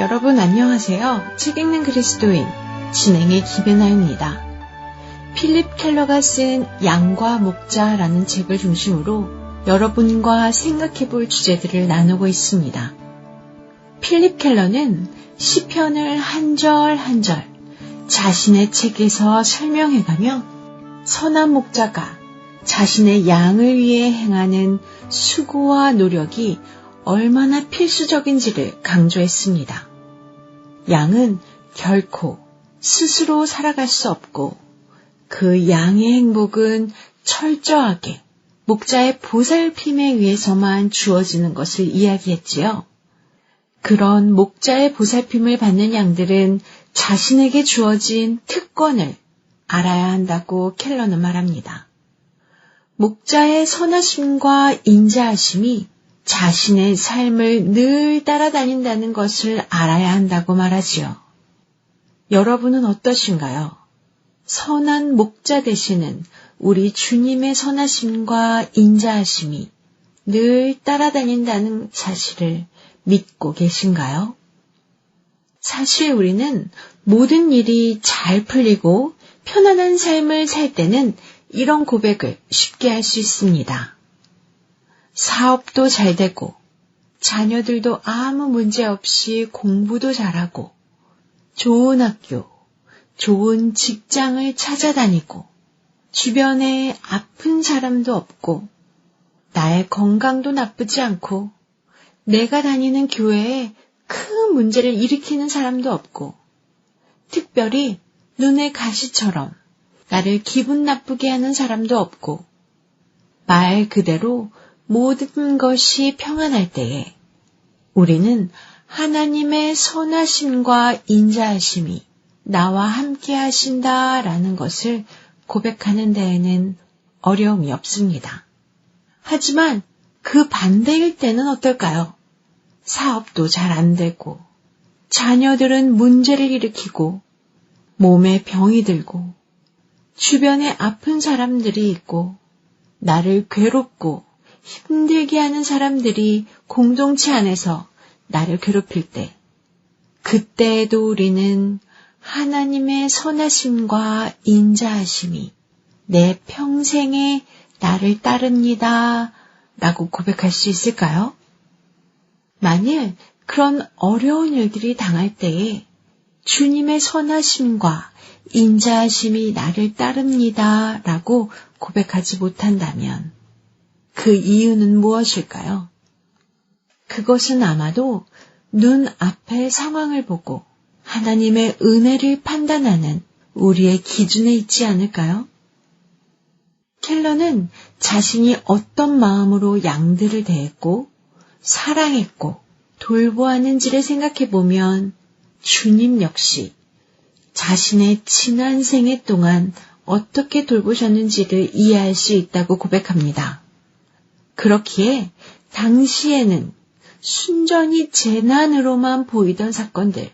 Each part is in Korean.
여러분 안녕하세요. 책 읽는 그리스도인 진행의 김혜나입니다. 필립 켈러가 쓴 양과 목자라는 책을 중심으로 여러분과 생각해볼 주제들을 나누고 있습니다. 필립 켈러는 시편을 한 절 한 절 자신의 책에서 설명해가며 선한 목자가 자신의 양을 위해 행하는 수고와 노력이 얼마나 필수적인지를 강조했습니다. 양은 결코 스스로 살아갈 수 없고 그 양의 행복은 철저하게 목자의 보살핌에 의해서만 주어지는 것을 이야기했지요. 그런 목자의 보살핌을 받는 양들은 자신에게 주어진 특권을 알아야 한다고 켈러는 말합니다. 목자의 선하심과 인자하심이 자신의 삶을 늘 따라다닌다는 것을 알아야 한다고 말하지요. 여러분은 어떠신가요? 선한 목자 되시는 우리 주님의 선하심과 인자하심이 늘 따라다닌다는 사실을 믿고 계신가요? 사실 우리는 모든 일이 잘 풀리고 편안한 삶을 살 때는 이런 고백을 쉽게 할 수 있습니다. 사업도 잘 되고 자녀들도 아무 문제 없이 공부도 잘하고 좋은 학교, 좋은 직장을 찾아다니고 주변에 아픈 사람도 없고 나의 건강도 나쁘지 않고 내가 다니는 교회에 큰 문제를 일으키는 사람도 없고 특별히 눈의 가시처럼 나를 기분 나쁘게 하는 사람도 없고 말 그대로 모든 것이 평안할 때에 우리는 하나님의 선하심과 인자하심이 나와 함께 하신다라는 것을 고백하는 데에는 어려움이 없습니다. 하지만 그 반대일 때는 어떨까요? 사업도 잘 안 되고 자녀들은 문제를 일으키고 몸에 병이 들고 주변에 아픈 사람들이 있고 나를 괴롭고 힘들게 하는 사람들이 공동체 안에서 나를 괴롭힐 때 그때에도 우리는 하나님의 선하심과 인자하심이 내 평생에 나를 따릅니다 라고 고백할 수 있을까요? 만일 그런 어려운 일들이 당할 때에 주님의 선하심과 인자하심이 나를 따릅니다 라고 고백하지 못한다면 그 이유는 무엇일까요? 그것은 아마도 눈앞의 상황을 보고 하나님의 은혜를 판단하는 우리의 기준에 있지 않을까요? 켈러는 자신이 어떤 마음으로 양들을 대했고 사랑했고 돌보았는지를 생각해보면 주님 역시 자신의 지난 생애 동안 어떻게 돌보셨는지를 이해할 수 있다고 고백합니다. 그렇기에 당시에는 순전히 재난으로만 보이던 사건들,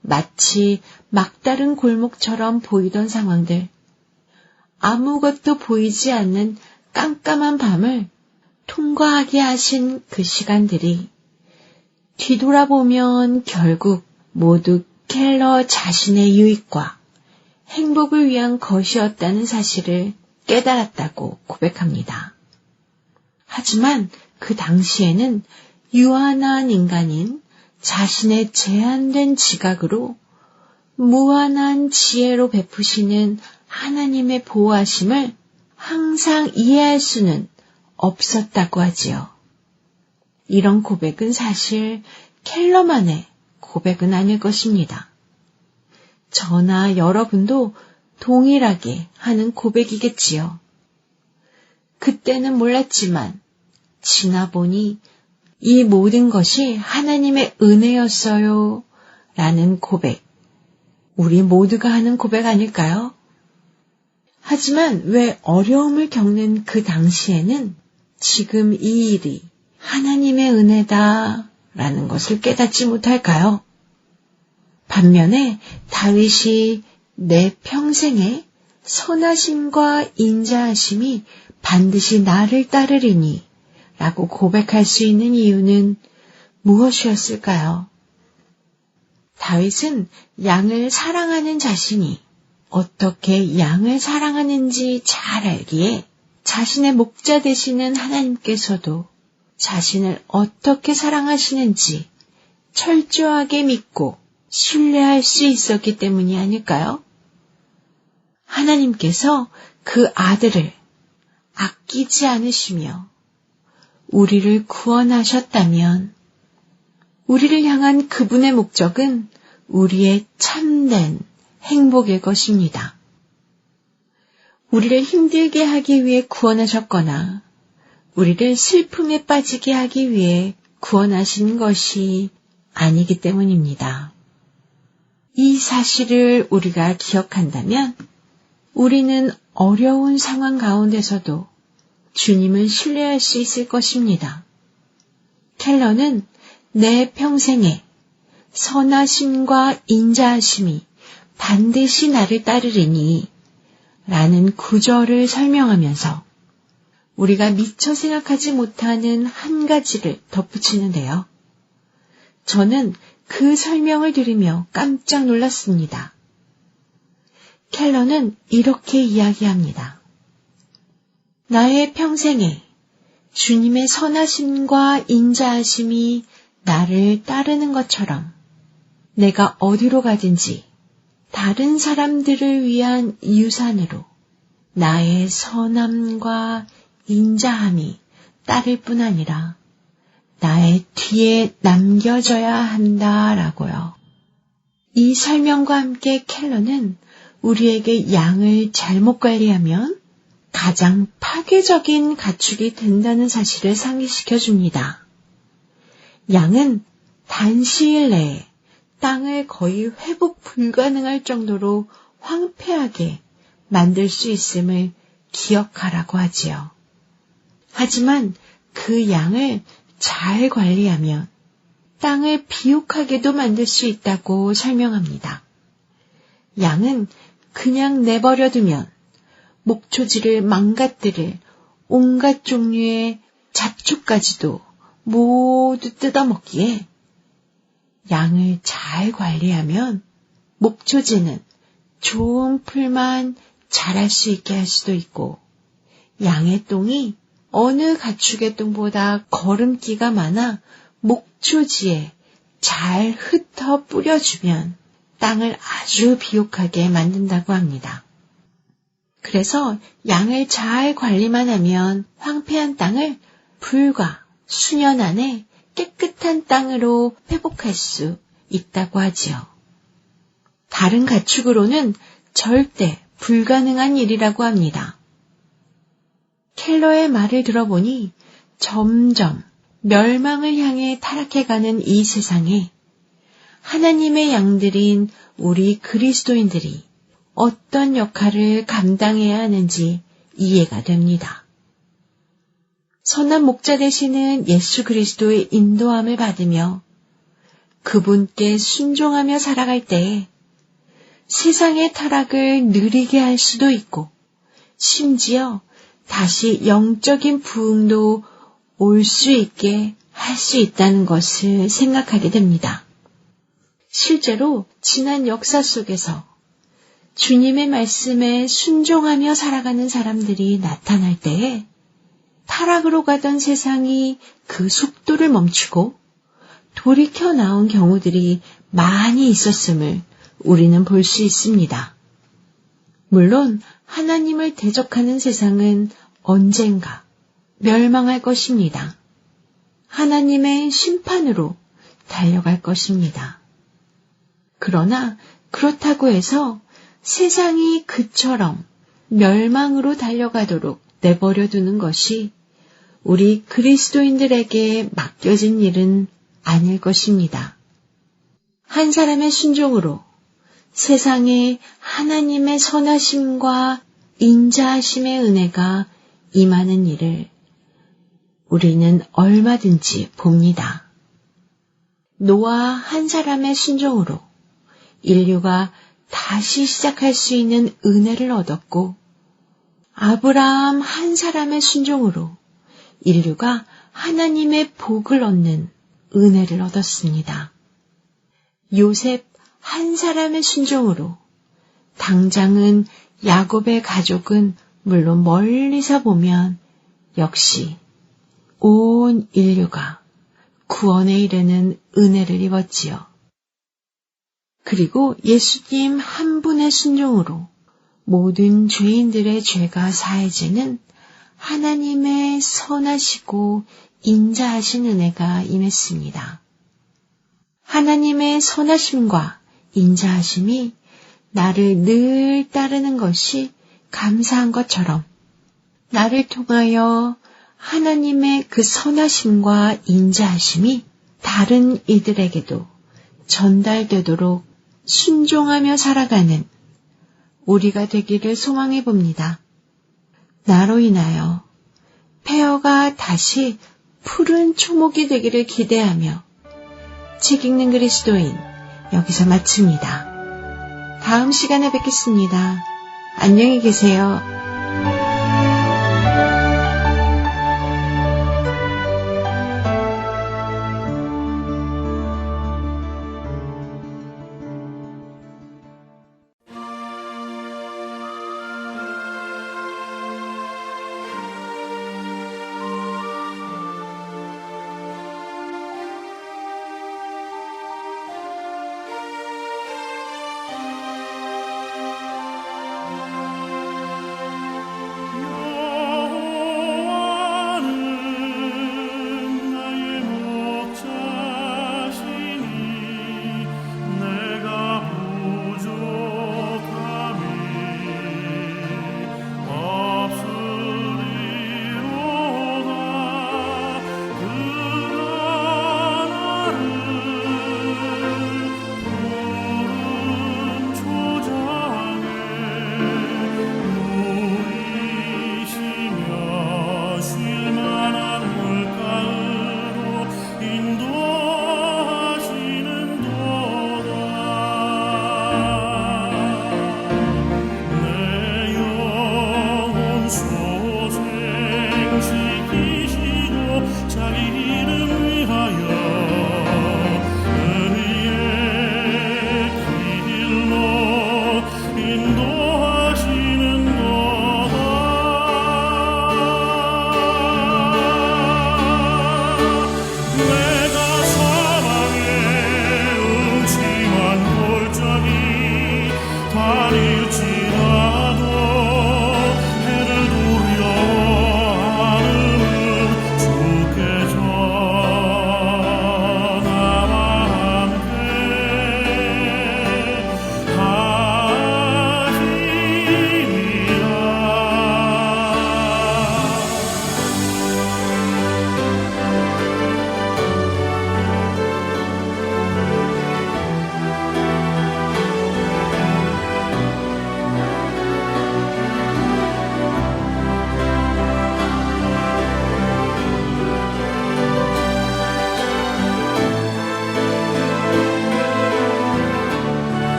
마치 막다른 골목처럼 보이던 상황들, 아무것도 보이지 않는 깜깜한 밤을 통과하게 하신 그 시간들이 뒤돌아보면 결국 모두 켈러 자신의 유익과 행복을 위한 것이었다는 사실을 깨달았다고 고백합니다. 하지만 그 당시에는 유한한 인간인 자신의 제한된 지각으로 무한한 지혜로 베푸시는 하나님의 보호하심을 항상 이해할 수는 없었다고 하지요. 이런 고백은 사실 켈러만의 고백은 아닐 것입니다. 저나 여러분도 동일하게 하는 고백이겠지요. 그때는 몰랐지만 지나보니 이 모든 것이 하나님의 은혜였어요 라는 고백, 우리 모두가 하는 고백 아닐까요? 하지만 왜 어려움을 겪는 그 당시에는 지금 이 일이 하나님의 은혜다 라는 것을 깨닫지 못할까요? 반면에 다윗이 내 평생에 선하심과 인자하심이 반드시 나를 따르리니 라고 고백할 수 있는 이유는 무엇이었을까요? 다윗은 양을 사랑하는 자신이 어떻게 양을 사랑하는지 잘 알기에 자신의 목자 되시는 하나님께서도 자신을 어떻게 사랑하시는지 철저하게 믿고 신뢰할 수 있었기 때문이 아닐까요? 하나님께서 그 아들을 아끼지 않으시며 우리를 구원하셨다면 우리를 향한 그분의 목적은 우리의 참된 행복일 것입니다. 우리를 힘들게 하기 위해 구원하셨거나 우리를 슬픔에 빠지게 하기 위해 구원하신 것이 아니기 때문입니다. 이 사실을 우리가 기억한다면 우리는 어려운 상황 가운데서도 주님을 신뢰할 수 있을 것입니다. 켈러는 내 평생에 선하심과 인자하심이 반드시 나를 따르리니 라는 구절을 설명하면서 우리가 미처 생각하지 못하는 한 가지를 덧붙이는데요. 저는 그 설명을 들으며 깜짝 놀랐습니다. 켈러는 이렇게 이야기합니다. 나의 평생에 주님의 선하심과 인자하심이 나를 따르는 것처럼 내가 어디로 가든지 다른 사람들을 위한 유산으로 나의 선함과 인자함이 따를 뿐 아니라 나의 뒤에 남겨져야 한다라고요. 이 설명과 함께 켈러는 우리에게 양을 잘못 관리하면 가장 파괴적인 가축이 된다는 사실을 상기시켜 줍니다. 양은 단시일 내에 땅을 거의 회복 불가능할 정도로 황폐하게 만들 수 있음을 기억하라고 하지요. 하지만 그 양을 잘 관리하면 땅을 비옥하게도 만들 수 있다고 설명합니다. 양은 그냥 내버려 두면 목초지를 망가뜨릴 온갖 종류의 잡초까지도 모두 뜯어먹기에 양을 잘 관리하면 목초지는 좋은 풀만 자랄 수 있게 할 수도 있고 양의 똥이 어느 가축의 똥보다 거름기가 많아 목초지에 잘 흩어 뿌려주면 땅을 아주 비옥하게 만든다고 합니다. 그래서 양을 잘 관리만 하면 황폐한 땅을 불과 수년 안에 깨끗한 땅으로 회복할 수 있다고 하지요. 다른 가축으로는 절대 불가능한 일이라고 합니다. 켈러의 말을 들어보니 점점 멸망을 향해 타락해가는 이 세상에 하나님의 양들인 우리 그리스도인들이 어떤 역할을 감당해야 하는지 이해가 됩니다. 선한 목자 되시는 예수 그리스도의 인도함을 받으며 그분께 순종하며 살아갈 때에 세상의 타락을 느리게 할 수도 있고 심지어 다시 영적인 부흥도 올 수 있게 할 수 있다는 것을 생각하게 됩니다. 실제로 지난 역사 속에서 주님의 말씀에 순종하며 살아가는 사람들이 나타날 때에 타락으로 가던 세상이 그 속도를 멈추고 돌이켜 나온 경우들이 많이 있었음을 우리는 볼 수 있습니다. 물론 하나님을 대적하는 세상은 언젠가 멸망할 것입니다. 하나님의 심판으로 달려갈 것입니다. 그러나 그렇다고 해서 세상이 그처럼 멸망으로 달려가도록 내버려 두는 것이 우리 그리스도인들에게 맡겨진 일은 아닐 것입니다. 한 사람의 순종으로 세상에 하나님의 선하심과 인자하심의 은혜가 임하는 일을 우리는 얼마든지 봅니다. 노아 한 사람의 순종으로 인류가 다시 시작할 수 있는 은혜를 얻었고 아브라함 한 사람의 순종으로 인류가 하나님의 복을 얻는 은혜를 얻었습니다. 요셉 한 사람의 순종으로 당장은 야곱의 가족은 물론 멀리서 보면 역시 온 인류가 구원에 이르는 은혜를 입었지요. 그리고 예수님 한 분의 순종으로 모든 죄인들의 죄가 사해지는 하나님의 선하시고 인자하신 은혜가 임했습니다. 하나님의 선하심과 인자하심이 나를 늘 따르는 것이 감사한 것처럼 나를 통하여 하나님의 그 선하심과 인자하심이 다른 이들에게도 전달되도록 순종하며 살아가는 우리가 되기를 소망해 봅니다. 나로 인하여 폐허가 다시 푸른 초목이 되기를 기대하며 책 읽는 그리스도인 여기서 마칩니다. 다음 시간에 뵙겠습니다. 안녕히 계세요.